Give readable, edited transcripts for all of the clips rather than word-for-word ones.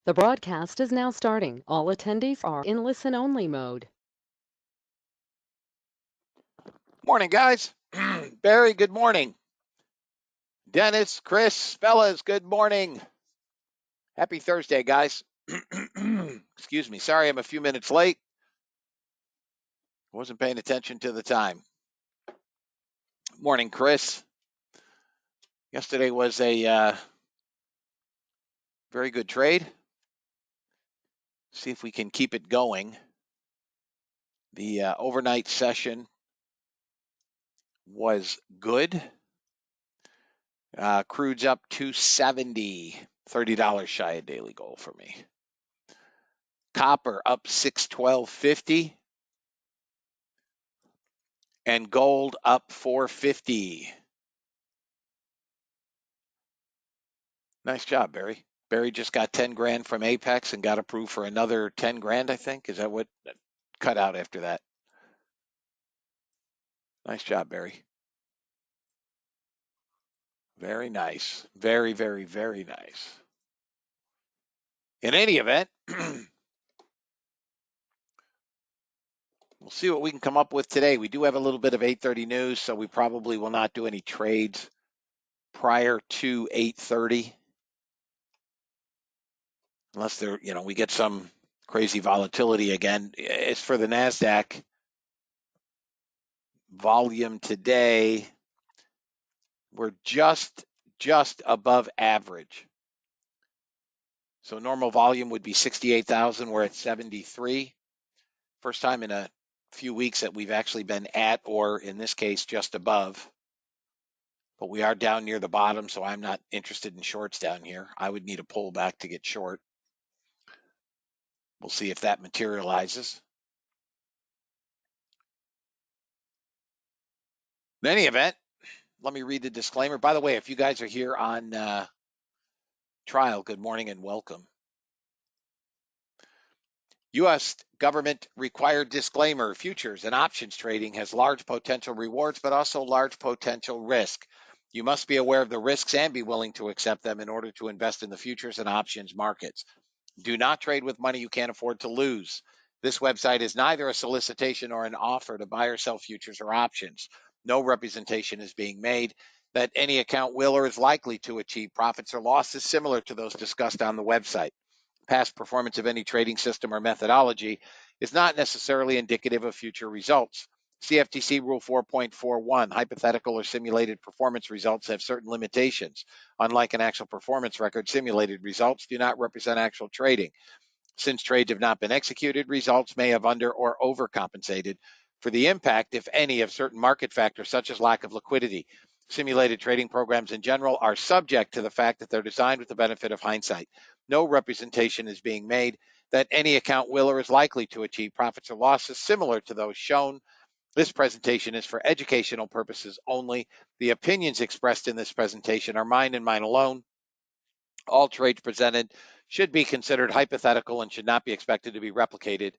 The broadcast is now starting. All attendees are in listen-only mode. Morning, guys. Barry, good morning. Dennis, Chris, fellas, good morning. Happy Thursday, guys. Excuse me. Sorry I'm a few minutes late. Wasn't paying attention to the time. Morning, Chris. Yesterday was a very good trade. See if we can keep it going. The overnight session was good. Crude's up 270, $30 shy of daily goal for me. Copper up 612.50. And gold up 450. Nice job, Barry. Barry just got 10 grand from Apex and got approved for another 10 grand, I think. Is that what cut out after that? Nice job, Barry. Very nice. Very, very, very nice. In any event, we'll see what we can come up with today. We do have a little bit of 8:30 news, so we probably will not do any trades prior to 8:30. Unless there, we get some crazy volatility again. As for the NASDAQ, volume today, we're just above average. So normal volume would be 68,000. We're at 73. First time in a few weeks that we've actually been at, or in this case, just above. But we are down near the bottom, so I'm not interested in shorts down here. I would need a pullback to get short. We'll see if that materializes. In any event, let me read the disclaimer. By the way, if you guys are here on trial, good morning and welcome. U.S. government required disclaimer: futures and options trading has large potential rewards, but also large potential risk. You must be aware of the risks and be willing to accept them in order to invest in the futures and options markets. Do not trade with money you can't afford to lose. This website is neither a solicitation or an offer to buy or sell futures or options. No representation is being made that any account will or is likely to achieve profits or losses similar to those discussed on the website. Past performance of any trading system or methodology is not necessarily indicative of future results. CFTC Rule 4.41, hypothetical or simulated performance results have certain limitations. Unlike an actual performance record, simulated results do not represent actual trading. Since trades have not been executed, results may have under or overcompensated for the impact, if any, of certain market factors such as lack of liquidity. Simulated trading programs in general are subject to the fact that they're designed with the benefit of hindsight. No representation is being made that any account will or is likely to achieve profits or losses similar to those shown. This presentation is for educational purposes only. The opinions expressed in this presentation are mine and mine alone. All trades presented should be considered hypothetical and should not be expected to be replicated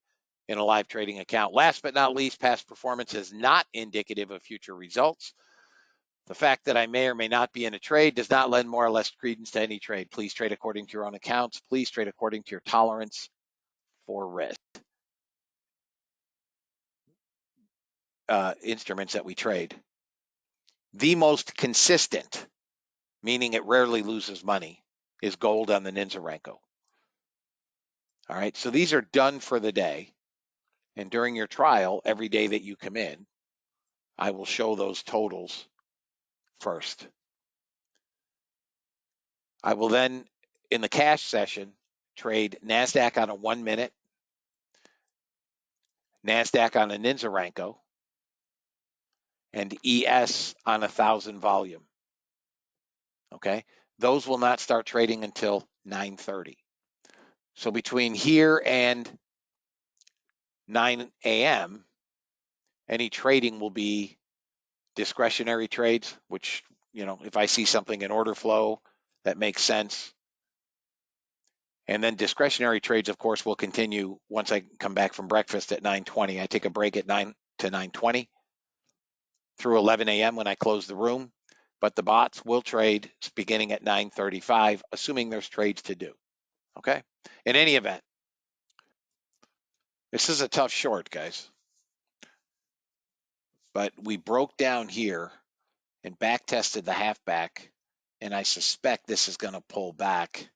in a live trading account. Last but not least, past performance is not indicative of future results. The fact that I may or may not be in a trade does not lend more or less credence to any trade. Please trade according to your own accounts. Please trade according to your tolerance for risk. Instruments that we trade. The most consistent, meaning it rarely loses money, is gold on the Ninja Renko. All right, so these are done for the day. And during your trial, every day that you come in, I will show those totals first. I will then, in the cash session, trade NASDAQ on a 1 minute, NASDAQ on a Ninja Renko, and ES on 1,000 volume. Okay, those will not start trading until 9:30. So between here and 9 a.m., any trading will be discretionary trades, which, if I see something in order flow that makes sense. And then discretionary trades, of course, will continue once I come back from breakfast at 9:20. I take a break at 9 to 9:20 through 11 a.m. when I close the room. But the bots will trade beginning at 9:35, assuming there's trades to do. Okay, In any event, this is a tough short, guys. But we broke down here and back tested the halfback, and I suspect this is going to pull back.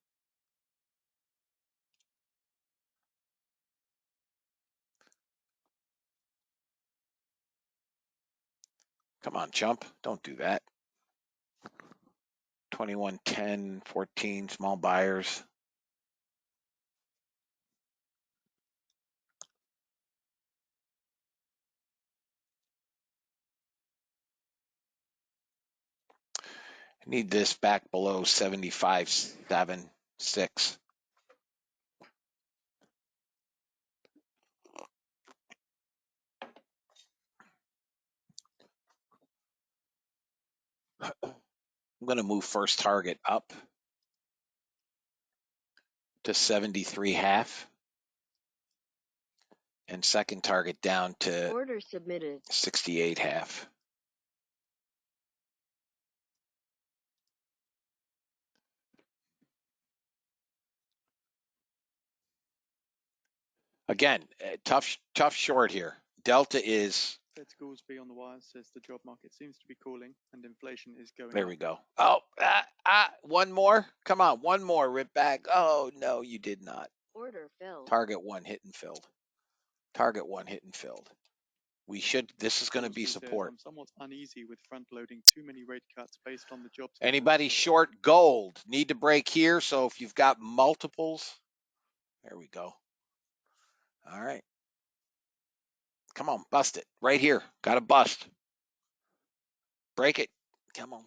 Come on, chump. Don't do that. 21, 10, 14, small buyers. I need this back below 75, 7, 6. I'm going to move first target up to 73 half and second target down to Order submitted. 68 half. Again, tough short here. Delta is. Ted Goolsby on the wire says the job market seems to be cooling and inflation is going There up. we go. Oh, one more. Come on, one more. Rip back. Oh no, you did not. Order filled. Target one hit and filled. Target one hit and filled. We should. This is going to be Goolsby support. says, I'm somewhat uneasy with front-loading too many rate cuts based on the jobs. Anybody short gold need to break here. So if you've got multiples, there we go. All right. Come on, bust it right here. Got a bust. Break it. Come on.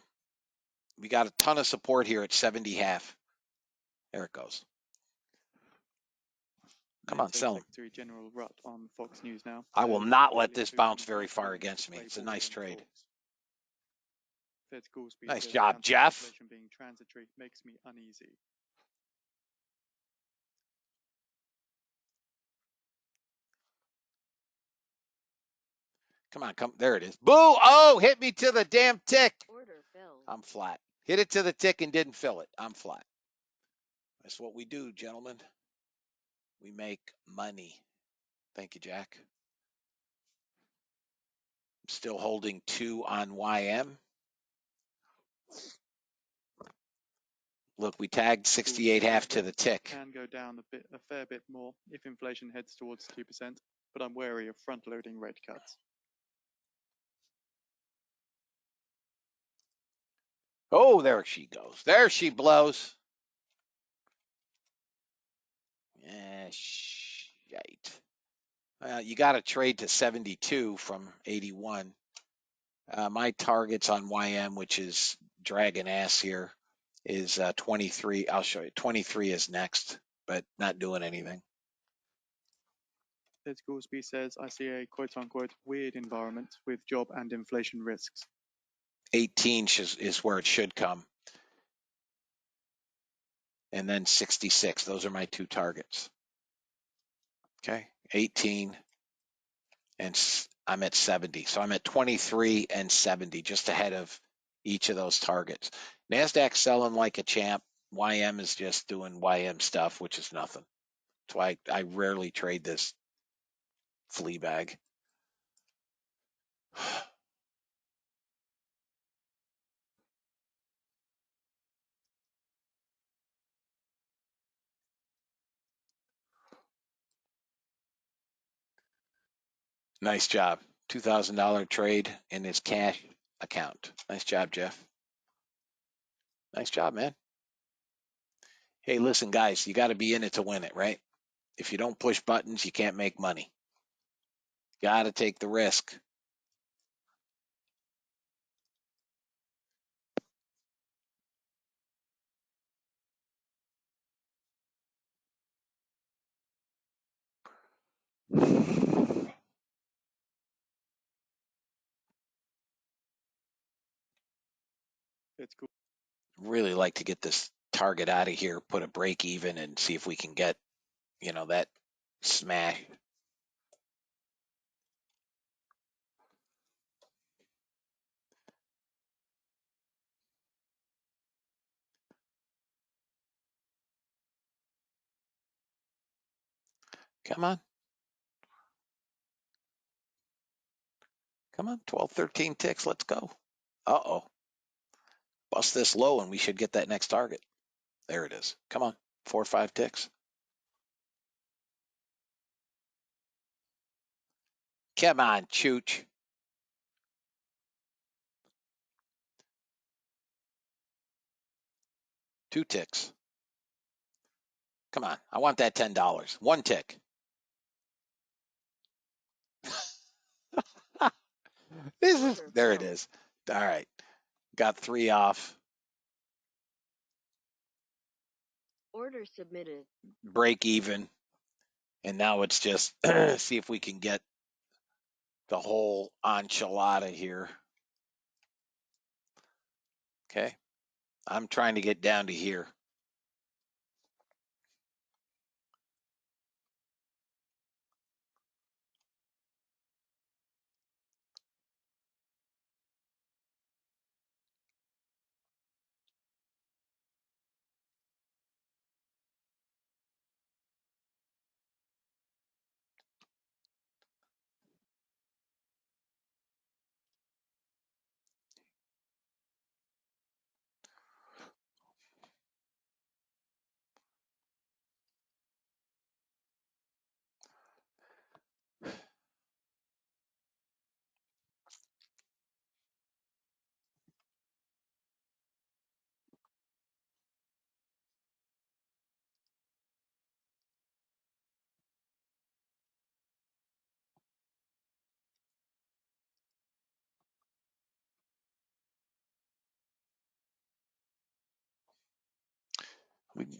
We got a ton of support here at 70 half. There it goes. Come on, sell them. Secretary General Rutt on Fox News now. I will not let this bounce very far against me. It's a nice trade. Nice job, Jeff. Inflation being transitory makes me uneasy. Come on, come. There it is. Boo! Oh, hit me to the damn tick. Order filled. I'm flat. Hit it to the tick and didn't fill it. I'm flat. That's what we do, gentlemen. We make money. Thank you, Jack. I'm still holding 2 on YM. Look, we tagged 68 half to the tick. Can go down a fair bit more if inflation heads towards 2%, but I'm wary of front-loading rate cuts. Oh, there she goes. There she blows. Yeah, shite. You got to trade to 72 from 81. My targets on YM, which is dragging ass here, is 23. I'll show you. 23 is next, but not doing anything. Ted Goolsby says, I see a quote-unquote weird environment with job and inflation risks. 18 is where it should come. And then 66. Those are my two targets. Okay, 18 and I'm at 70. So I'm at 23 and 70, just ahead of each of those targets. NASDAQ selling like a champ. YM is just doing YM stuff, which is nothing. That's why I rarely trade this flea bag. Nice job. $2,000 trade in his cash account. Nice job, Jeff. Nice job, man. Hey, listen, guys, you got to be in it to win it, right? If you don't push buttons, you can't make money. Got to take the risk. It's cool. Really like to get this target out of here, put a break even, and see if we can get, that smash. Come on. Come on, 12, 13 ticks. Let's go. Uh-oh. Bust this low and we should get that next target. There it is. Come on, 4 or 5 ticks. Come on, Chooch. Two ticks. Come on, I want that $10. One tick. There it is. All right. Got 3 off. Order submitted. Break even. And now it's just see if we can get the whole enchilada here. Okay. I'm trying to get down to here.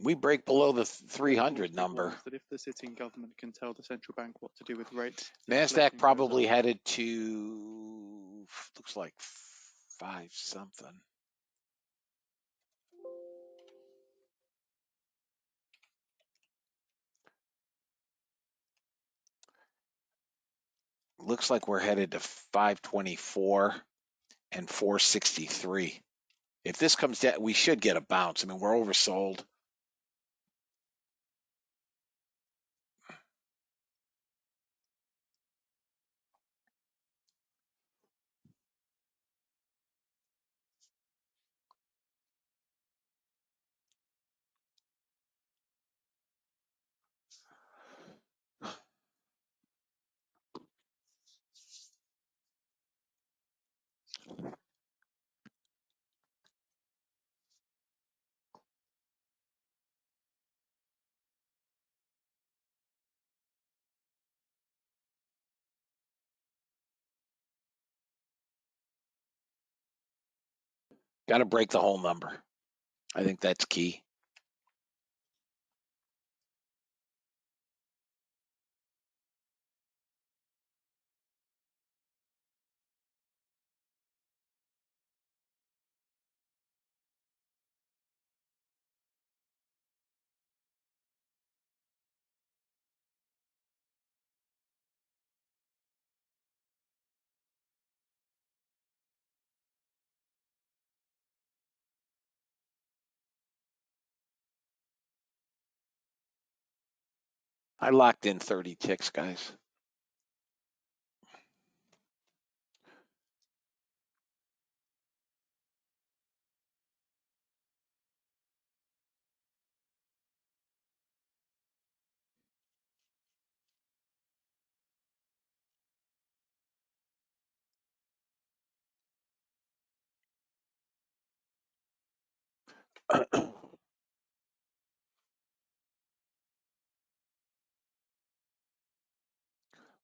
We break below the 300 number. Warns that if the sitting government can tell the central bank what to do with rates, NASDAQ inflation goes probably up. headed to, looks like 5 something. Looks like we're headed to 524 and 463. If this comes down, we should get a bounce. I mean, we're oversold. Got to break the whole number. I think that's key. I locked in 30 ticks, guys.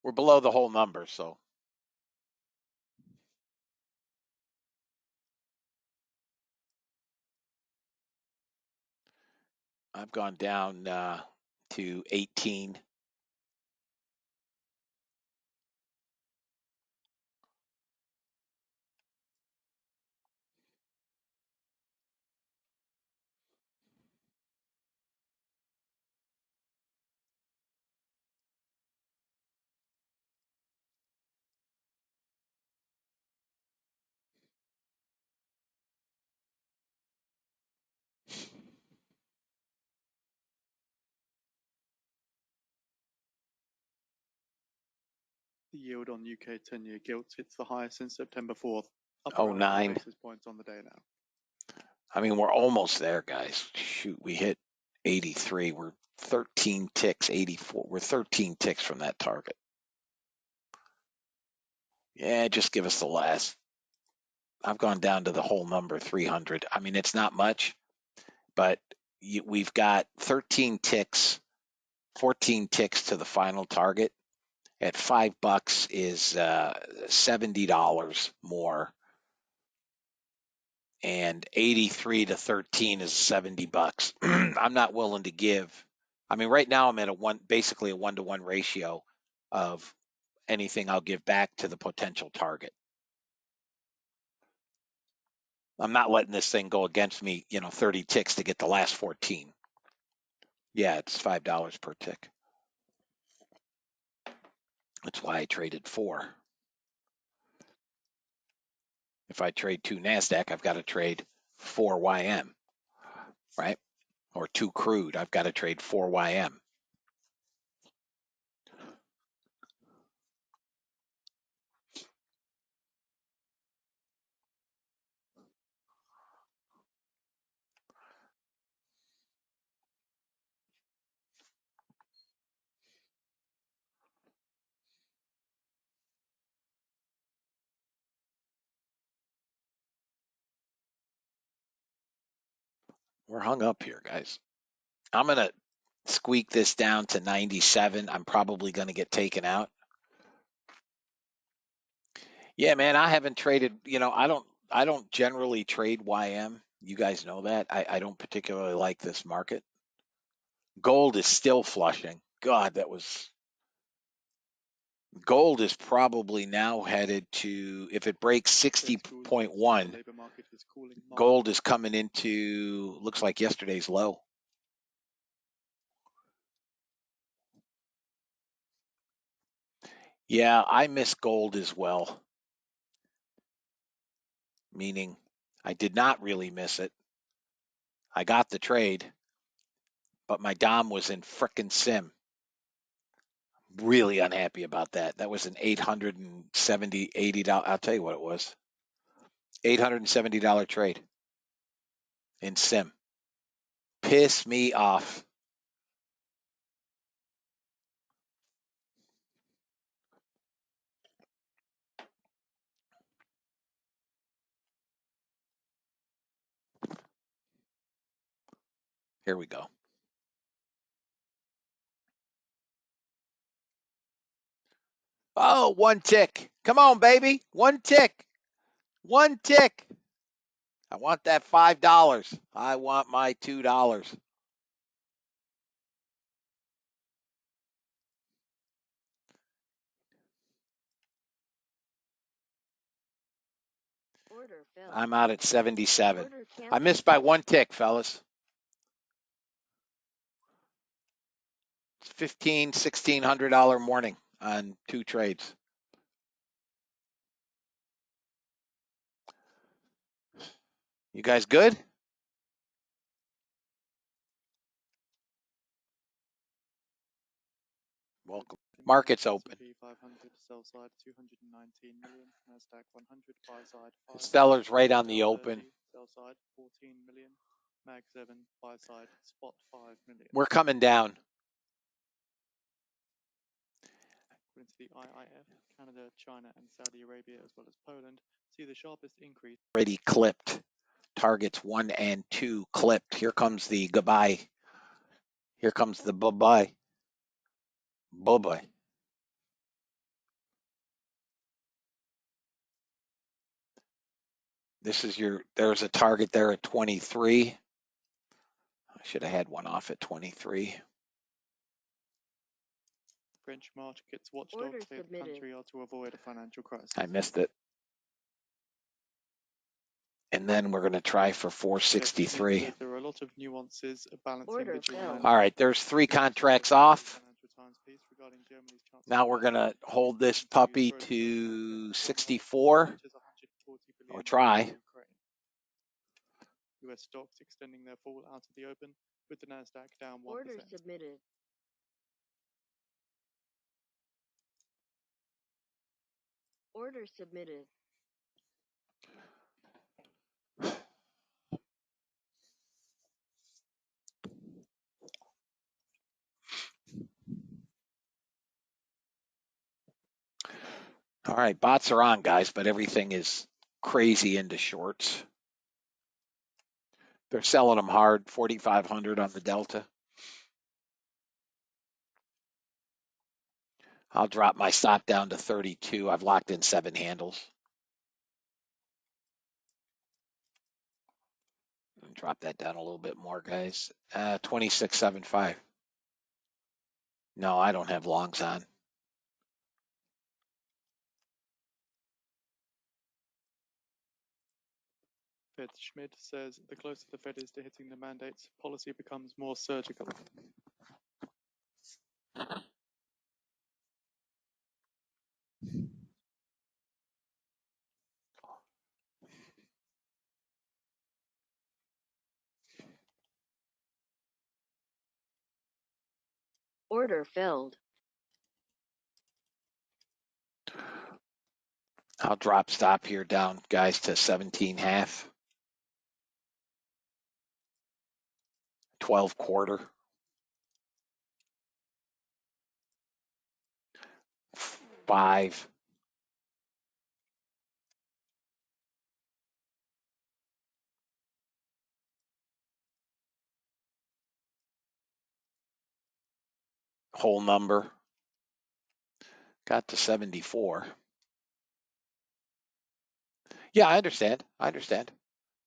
We're below the whole number, so I've gone down to 18. The yield on UK 10-year gilts hits the highest since September 4th, up Oh, around 9. 9 basis points on the day now. I mean, we're almost there, guys. Shoot, we hit 83. We're 13 ticks, 84. We're 13 ticks from that target. Yeah, just give us the last. I've gone down to the whole number, 300. I mean, it's not much, but we've got 13 ticks, 14 ticks to the final target. At $5 is $70 more, and 83 to 13 is $70. I'm not willing to give. I mean, right now I'm at basically a 1-to-1 ratio of anything I'll give back to the potential target. I'm not letting this thing go against me, 30 ticks to get the last 14. Yeah, it's $5 per tick. That's why I traded 4. If I trade 2 NASDAQ, I've got to trade 4 YM, right? Or 2 crude, I've got to trade 4 YM. We're hung up here, guys. I'm going to squeak this down to 97. I'm probably going to get taken out. Yeah, man, I haven't traded, I don't generally trade YM. You guys know that. I don't particularly like this market. Gold is still flushing. God, gold is probably now headed to, if it breaks 60.1, gold is coming into, looks like yesterday's low. Yeah, I miss gold as well. Meaning I did not really miss it. I got the trade, but my Dom was in frickin' sim. Really unhappy about that. That was an $870, $80. I'll tell you what it was. $870 trade in sim. Piss me off. Here we go. Oh, 1 tick. Come on, baby. 1 tick. 1 tick. I want that $5. I want my $2. Order filled. I'm out at 77. Order I canceled. missed by 1 tick, fellas. It's $1,500, $1,600 morning on 2 trades. You guys good? Welcome. Market's open. S&P 500 sell side 219 million, Nasdaq 100 buy side 5. Sellers right on the Dow open. 30 sell side 14 million, Mag 7 buy side spot 5 million. We're coming down. According to the IIF, Canada, China, and Saudi Arabia, as well as Poland, see the sharpest increase. Already clipped. Targets 1 and 2 clipped. Here comes the goodbye. Here comes the bye-bye. Bye-bye. There's a target there at 23. I should have had one off at 23. French markets watchdog Order say the submitted. country are to avoid a financial crisis. I missed it. And then we're going to try for 463. There are a lot of nuances balancing Order between filled. All right, there's 3 contracts off. Now we're going to hold this puppy to 64 or try. US stocks extending their fall out of the open with the Nasdaq down 1%. Order submitted. Order submitted. All right, bots are on, guys, but everything is crazy into shorts. They're selling them hard, 4,500 on the Delta. I'll drop my stop down to 32. I've locked in 7 handles. Drop that down a little bit more, guys. 26.75. No, I don't have longs on. Fed Schmidt says the closer the Fed is to hitting the mandates, policy becomes more surgical. Order filled. I'll drop stop here down, guys, to 17.5. 12 quarter. 5. Whole number. Got to 74. Yeah, I understand.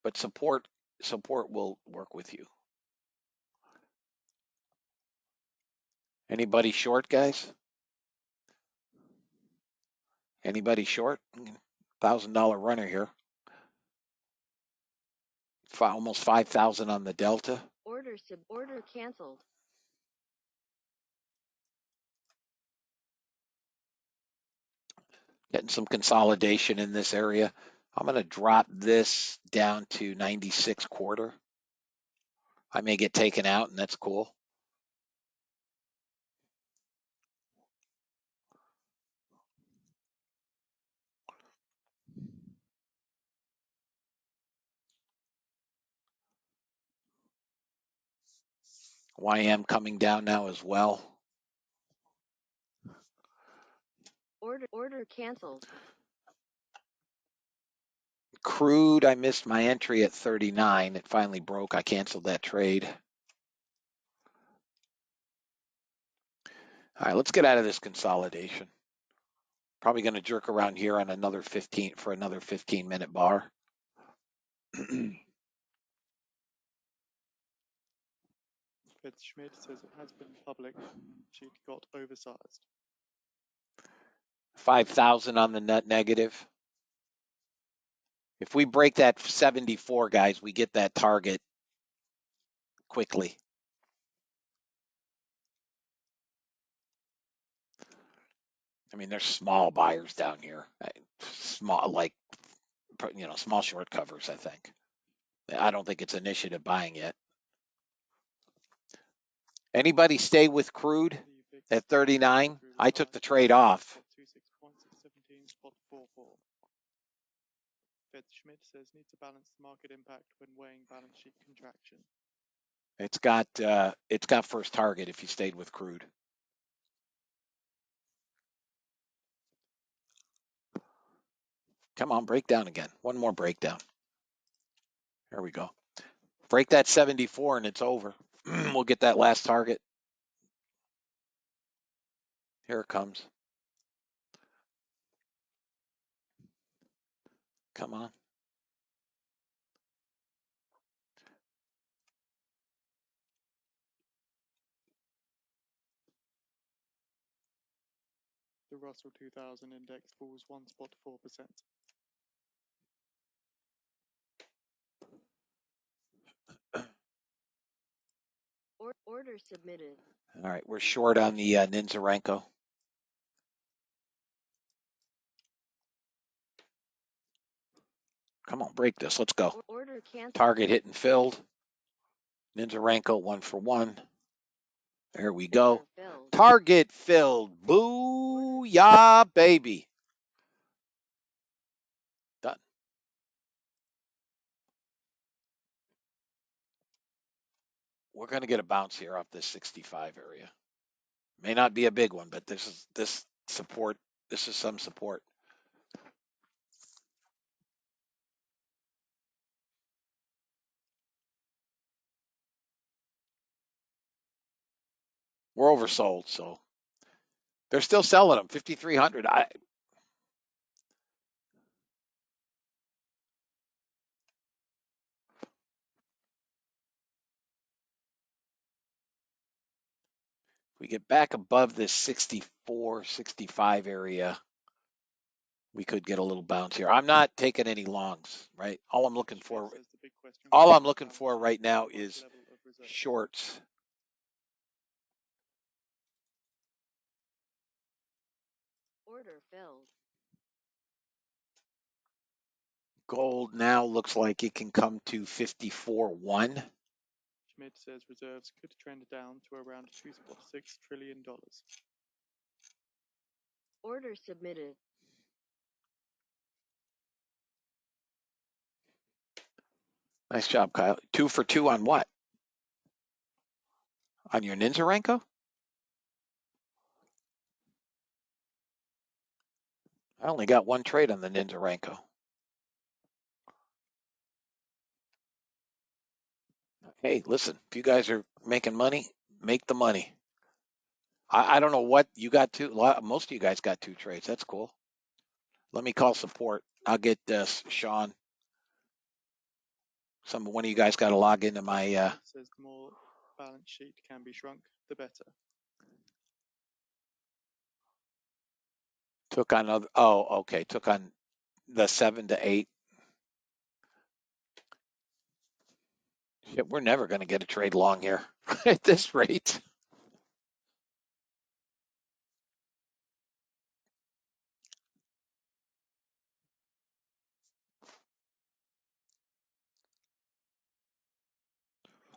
But support will work with you. Anybody short, guys? Anybody short? $1,000 runner here. Almost 5,000 on the Delta. Order canceled. Getting some consolidation in this area. I'm going to drop this down to 96 quarter. I may get taken out, and that's cool. YM coming down now as well. Order canceled. Crude, I missed my entry at 39. It finally broke. I canceled that trade. All right, let's get out of this consolidation. Probably going to jerk around here on another 15-minute bar. Fed Schmidt says it has been public. Sheet got oversized. 5,000 on the net negative. If we break that 74, guys, we get that target quickly. I mean, there's small buyers down here. Small, small short covers, I think. I don't think it's initiative buying yet. Anybody stay with crude at 39? I took the trade off. 26.617.44. Fed Schmidt says need to balance the market impact when weighing balance sheet contraction. It's got first target if you stayed with crude. Come on, breakdown again. One more breakdown. There we go. Break that 74 and it's over. We'll get that last target. Here it comes. Come on. The Russell 2000 index falls 1.4%. Order submitted. All right, we're short on the Ninzarenko. Come on, break this. Let's go. Order canceled. Target hit and filled. Ninzarenko 1 for 1. There we go. Target filled. Boo-yah, baby. we're going to get a bounce here off this 65 area. May not be a big one, but this support. This is some support. We're oversold, so they're still selling them 5,300. We get back above this 64, 65 area, we could get a little bounce here. I'm not taking any longs, right? All I'm looking for right now is shorts. Order filled. Gold now looks like it can come to 54.1. Schmidt says reserves could trend down to around $2.6 trillion. Order submitted. Nice job, Kyle. 2 for 2 on what? On your Ninjarenko? I only got one trade on the Ninjarenko. Hey, listen, if you guys are making money, make the money. I don't know what you got most of you guys got 2 trades. That's cool. Let me call support. I'll get Sean. One of you guys got to log into my. Says the more balance sheet can be shrunk, the better. Took on other. Oh, okay. Took on the 7 to 8. Shit, we're never going to get a trade long here at this rate.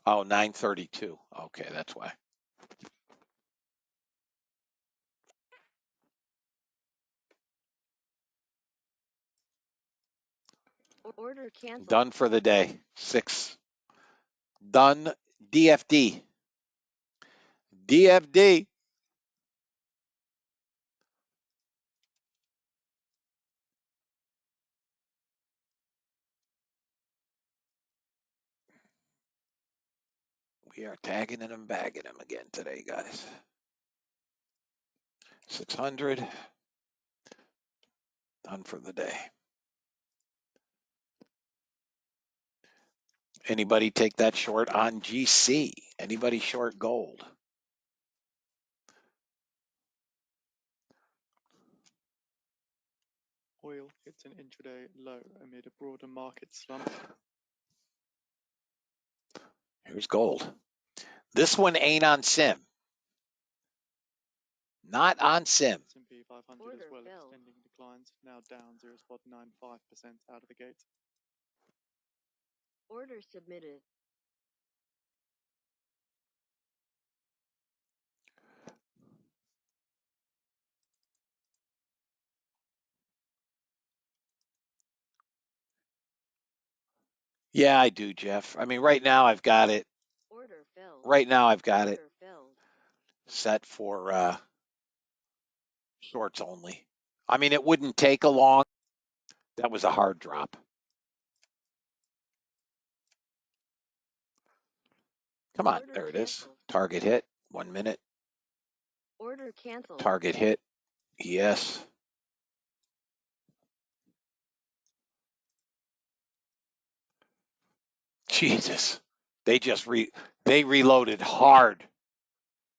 Oh, 932. Okay, that's why. Order canceled. Done for the day. 6. Done. DFD. DFD. We are tagging and bagging them again today, guys. 600. Done for the day. Anybody take that short on GC? Anybody short gold? Oil hits an intraday low amid a broader market slump. Here's gold. This one ain't on sim. Not on sim. S&P 500 Order as well filled. extending declines, now down 0.95% out of the gate. Order submitted. Yeah, I do, Jeff. I mean, right now I've got it. Order filled. Right now I've got it Order filled. set for shorts only. I mean, it wouldn't take a long. That was a hard drop. Come on, Order there it is. canceled. Target hit. 1 minute. Order canceled. Target hit. Yes. Jesus. They just they reloaded hard.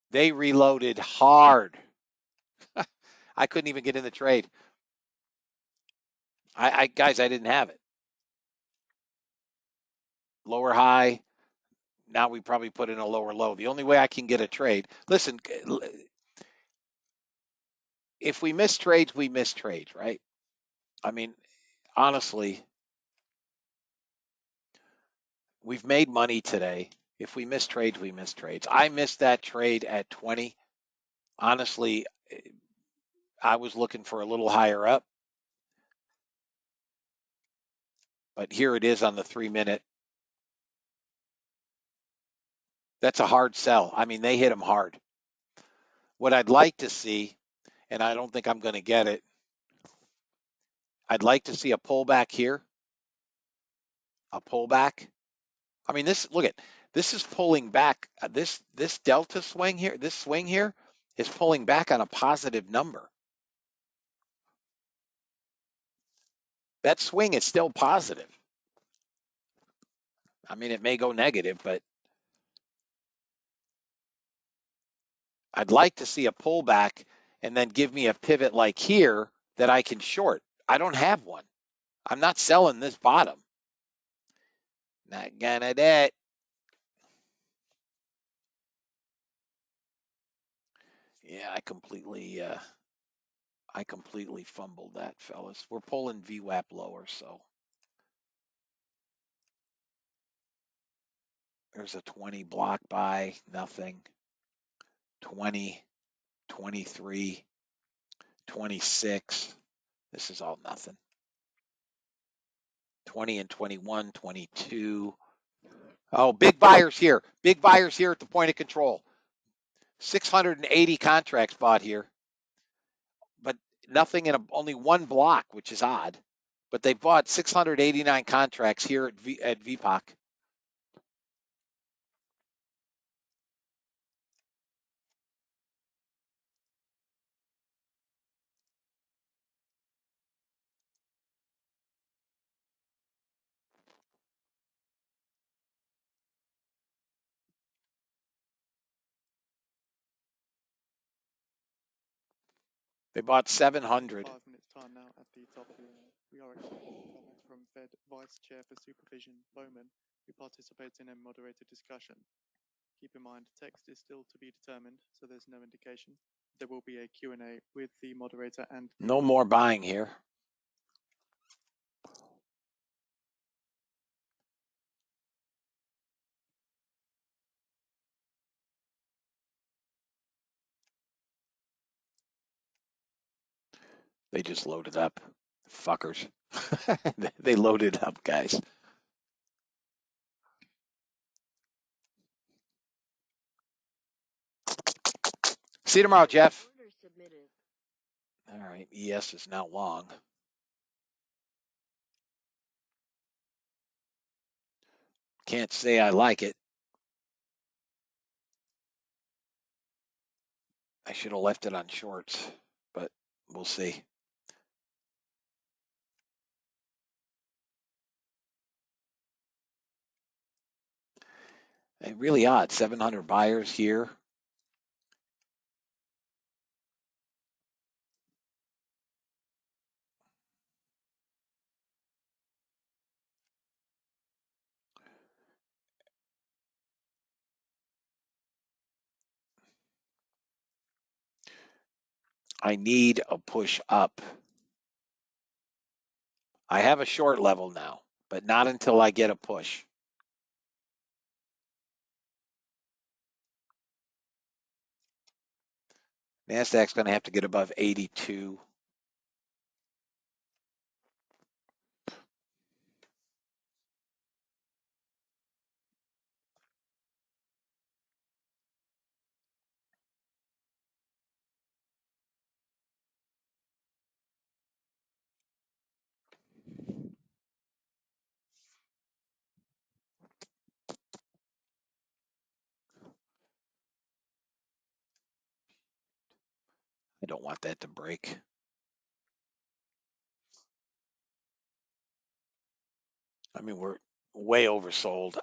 They reloaded hard. I couldn't even get in the trade. Guys, I didn't have it. Lower high. Now we probably put in a lower low. The only way I can get a trade. Listen, if we miss trades, we miss trades, right? I mean, honestly, we've made money today. If we miss trades, we miss trades. I missed that trade at 20. Honestly, I was looking for a little higher up. But here it is on the 3 minute. That's a hard sell. I mean, they hit them hard. What I'd like to see, and I don't think I'm going to get it, I'd like to see a pullback here. A pullback. I mean, this is pulling back. This delta swing here, this swing here is pulling back on a positive number. That swing is still positive. I mean, it may go negative, but I'd like to see a pullback and then give me a pivot like here that I can short. I don't have one. I'm not selling this bottom. Not gonna do it. Yeah, I completely fumbled that, fellas. We're pulling VWAP lower, so there's a 20 block buy, nothing. 20, 23, 26. This is all nothing. 20 and 21, 22. Oh, big buyers here. Big buyers here at the point of control. 680 contracts bought here, but nothing in only one block, which is odd. But they bought 689 contracts here at VPOC. They bought 700. 5 minutes time now at the top of the hour. We are expecting comments from Fed Vice Chair for Supervision, Bowman, who participates in a moderated discussion. Keep in mind, text is still to be determined, so there's no indication. There will be a Q&A with the moderator and No more buying here. They just loaded up. Fuckers. They loaded up, guys. See you tomorrow, Jeff. Order submitted. All right, ES is now long. Can't say I like it. I should have left it on shorts, but we'll see. Really odd. 700 buyers here. I need a push up. I have a short level now, but not until I get a push. NASDAQ's going to have to get above 82. I don't want that to break. I mean, we're way oversold.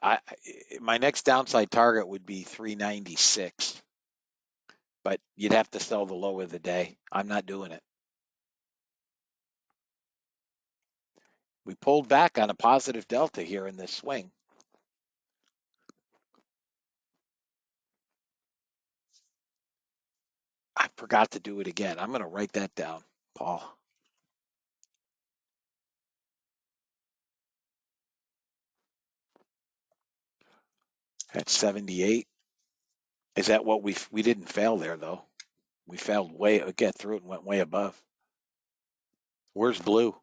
My next downside target would be 396, but you'd have to sell the low of the day. I'm not doing it. We pulled back on a positive delta here in this swing. I forgot to do it again. I'm going to write that down, Paul. At 78. Is that what we didn't fail there though? We failed get through it and went way above. Where's blue?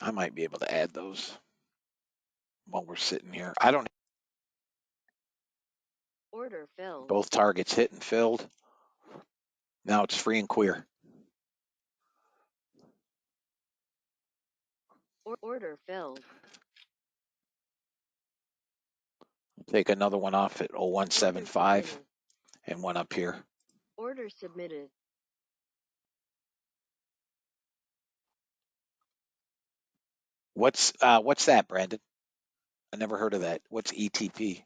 I might be able to add those while we're sitting here. I don't Order filled. Both targets hit and filled. Now it's free and clear. Order filled. Take another one off at Order 0175 submitted. and one up here. Order submitted. What's that, Brandon? I never heard of that. What's ETP?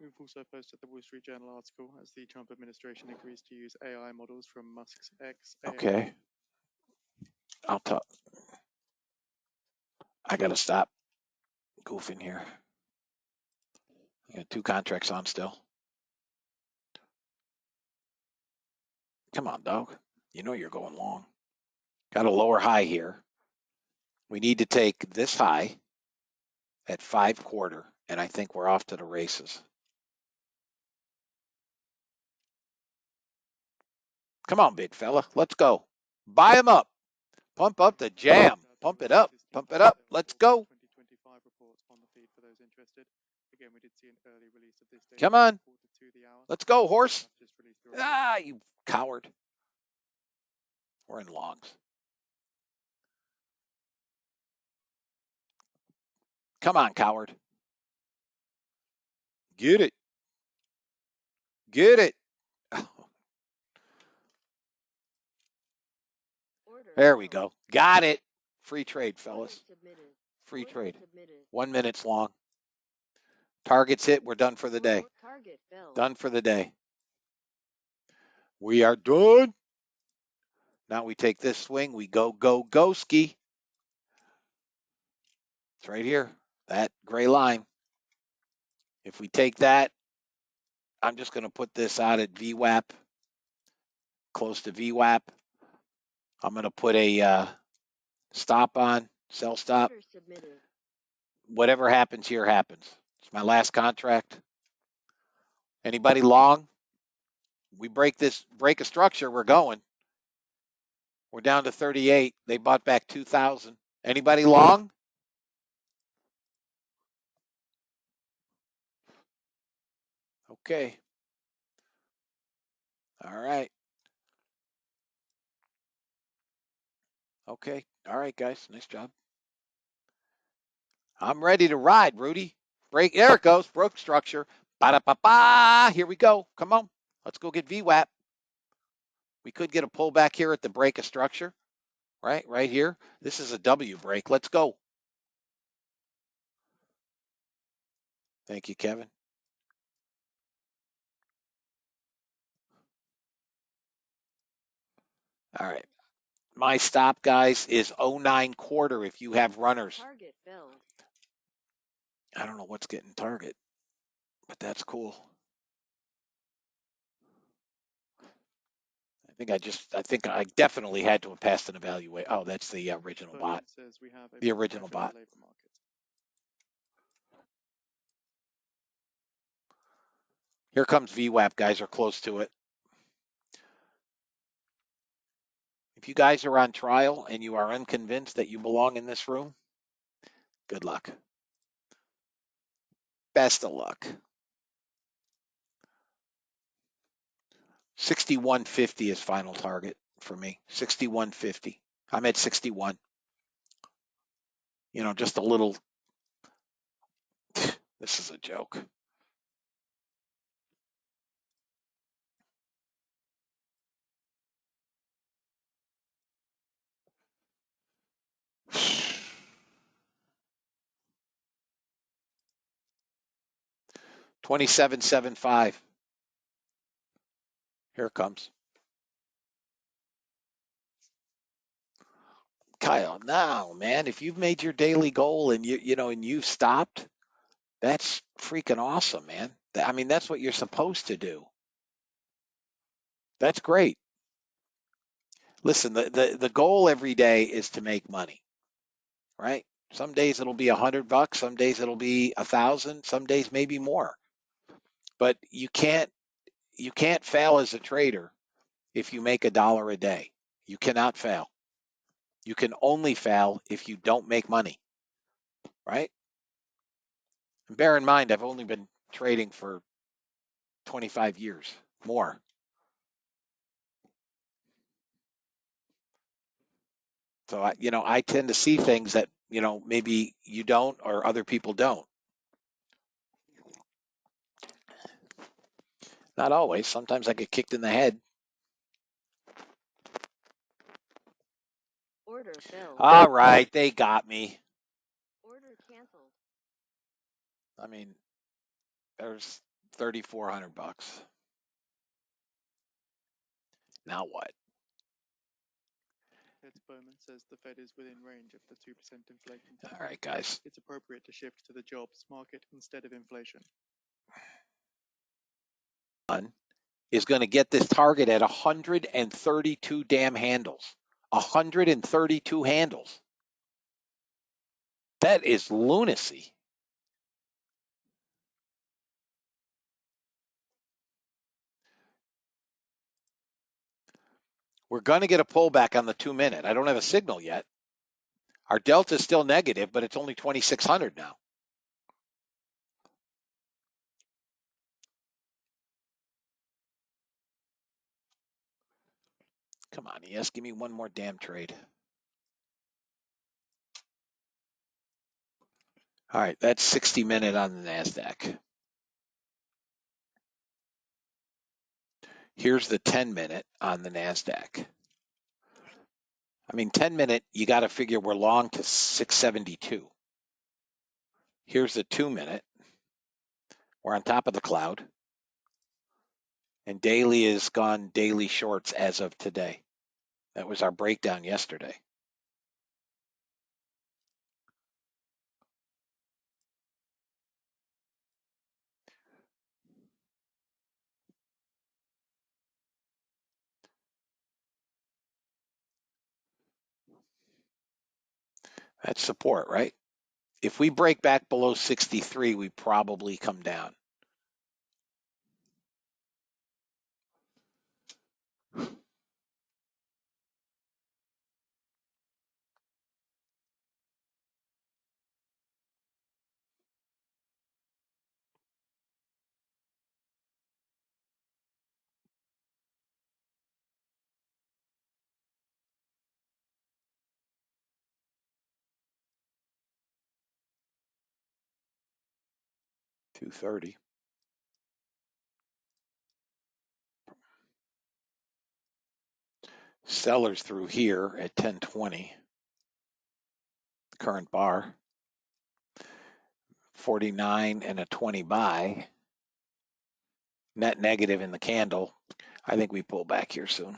We've also posted the Wall Street Journal article as the Trump administration agrees to use AI models from Musk's X. Okay. I'll talk. I gotta stop goofing here. I got 2 contracts on still. Come on, dog. You know you're going long. Got a lower high here. We need to take this high at 5/4, and I think we're off to the races. Come on, big fella. Let's go. Buy him up. Pump up the jam. Pump it up. Pump it up. Let's go. 2025 reports on the feed for those interested. Again, we did see an early release of this data. Come on. 1:45 the hour. Let's go, horse. Just released the report. Ah, you coward. We're in longs. Come on, coward. Get it. Get it. Order There we filled. go. Got it. Free trade, Order fellas. submitted. Free Order trade. submitted. 1 minute's long. Targets hit. We're done for the day. Target filled. Done for the day. We are done. Now we take this swing. We go, go, go, ski. It's right here. That gray line. If we take that, I'm just going to put this out at VWAP, close to VWAP. I'm going to put a stop on, sell stop. Order submitted. Whatever happens here happens. It's my last contract. Anybody long? We break a structure, we're going. We're down to 38. They bought back 2,000. Anybody long? Okay. All right. Okay. All right, guys. Nice job. I'm ready to ride, Rudy. Break. There it goes. Broke structure. Ba-da-ba-ba. Here we go. Come on. Let's go get VWAP. We could get a pullback here at the break of structure. Right here. This is a W break. Let's go. Thank you, Kevin. All right. My stop, guys, is 09/4 if you have runners. Target filled. I don't know what's getting target, but that's cool. I think I definitely had to have passed an evaluate. Oh, that's the original But bot. it says we have a The original African bot. labor market. Here comes VWAP, guys, are close to it. If you guys are on trial and you are unconvinced that you belong in this room, good luck. Best of luck. 6150 is final target for me. 6150. I'm at 61. You know, just a little. This is a joke. $27.75. Here it comes. Kyle, now, man, if you've made your daily goal and and you've stopped, that's freaking awesome, man. I mean, that's what you're supposed to do. That's great. Listen, the goal every day is to make money, right? Some days it'll be $100, some days it'll be 1,000, some days maybe more. But you can't fail as a trader if you make $1 a day. You cannot fail. You can only fail if you don't make money, right? And bear in mind, I've only been trading for 25 years, more. So I tend to see things that, maybe you don't or other people don't. Not always. Sometimes I get kicked in the head. Order filled. All right, they got me. Order canceled. I mean, there's $3,400. Now what? Ed Bowman says the Fed is within range of the 2% inflation target. All right, guys. It's appropriate to shift to the jobs market instead of inflation. Is going to get this target at 132 damn handles. 132 handles. That is lunacy. We're going to get a pullback on the 2-minute. I don't have a signal yet. Our delta is still negative, but it's only 2,600 now. Come on, ES, give me one more damn trade. All right, that's 60-minute on the NASDAQ. Here's the 10-minute on the NASDAQ. I mean, 10-minute, you got to figure we're long to 672. Here's the 2-minute. We're on top of the cloud. And daily is gone daily shorts as of today. That was our breakdown yesterday. That's support, right? If we break back below 63, we probably come down. $230. Sellers through here at 1020. Current bar. 49 and a 20 buy. Net negative in the candle. I think we pull back here soon.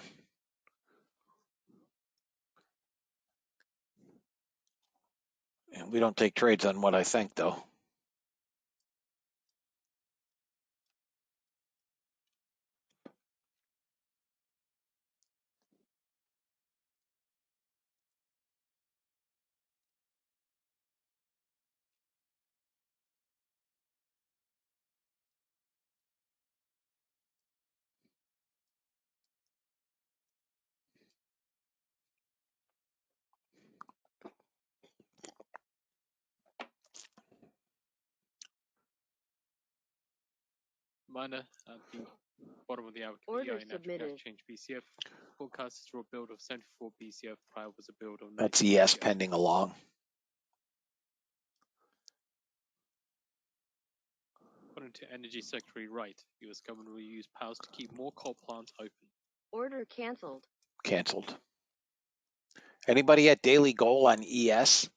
And we don't take trades on what I think, though. Minor at the bottom of the hour, Order EI natural gas submitted. change BCF. Forecast for a build of 74 BCF. Prior was a build of 90 That's ES BCF. pending along. According to Energy Secretary Wright, U.S. government will use powers to keep more coal plants open. Order canceled. Canceled. Anybody at daily goal on ES?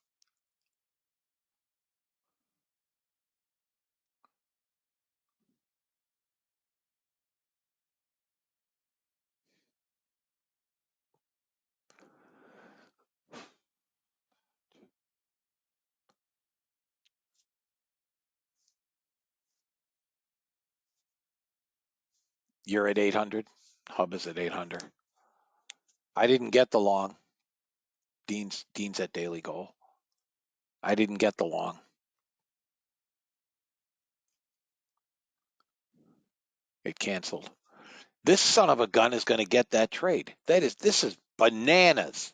You're at 800. Hub is at 800. I didn't get the long. Dean's at daily goal. I didn't get the long. It canceled. This son of a gun is going to get that trade. This is bananas.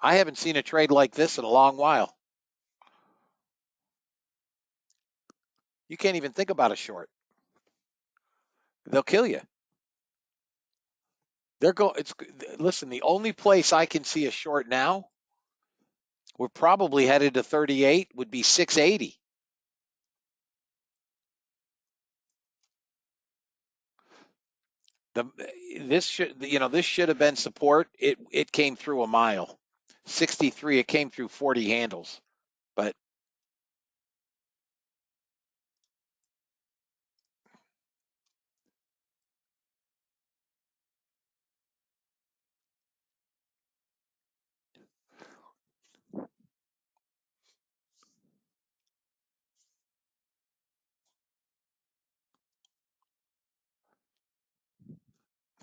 I haven't seen a trade like this in a long while. You can't even think about a short. They'll kill you. They're going. Listen. The only place I can see a short now, we're probably headed to 38. Would be 680. This should have been support. It came through a mile. 63. It came through 40 handles, but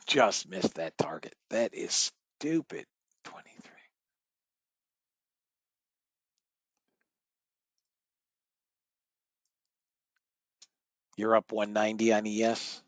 just missed that target. That is stupid. 23. You're up 190 on ES.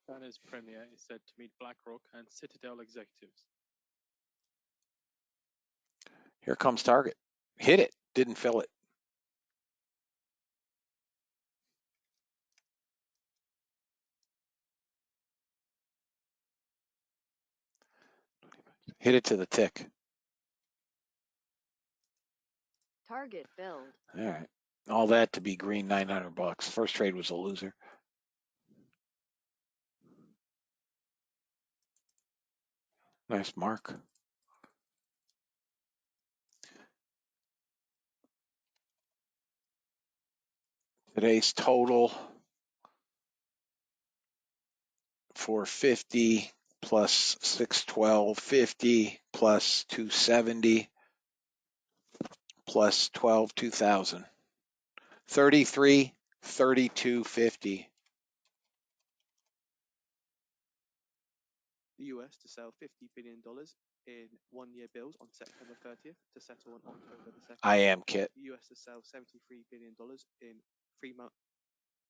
Banner's Premier is said to meet BlackRock and Citadel executives. Here comes target. Hit it. Didn't fill it. Hit it to the tick. Target filled. All right. All that to be green, $900. First trade was a loser. Nice mark. Today's total 450 plus 612.50 plus 270 plus 12 2000. 33 32.50. The US to sell $50 billion in one-year bills on September 30th to settle on October the 2nd. I am Kit. The US to sell $73 billion in